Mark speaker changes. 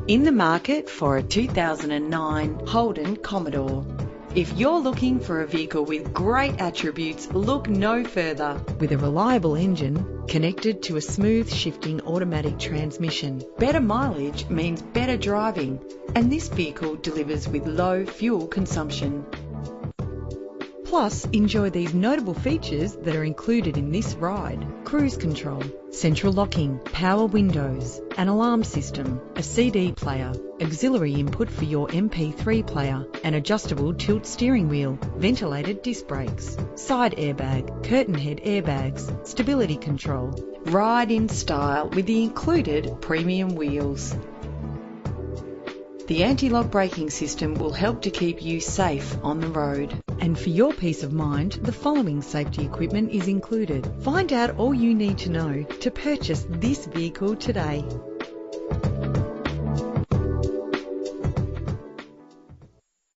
Speaker 1: In the market for a 2009 Holden Commodore. If you're looking for a vehicle with great attributes, look no further. With a reliable engine connected to a smooth shifting automatic transmission, better mileage means better driving, and this vehicle delivers with low fuel consumption. Plus, enjoy these notable features that are included in this ride: cruise control, central locking, power windows, an alarm system, a CD player, auxiliary input for your MP3 player, an adjustable tilt steering wheel, ventilated disc brakes, side airbag, curtain head airbags, stability control. Ride in style with the included premium wheels. The anti-lock braking system will help to keep you safe on the road. And for your peace of mind, the following safety equipment is included. Find out all you need to know to purchase this vehicle today.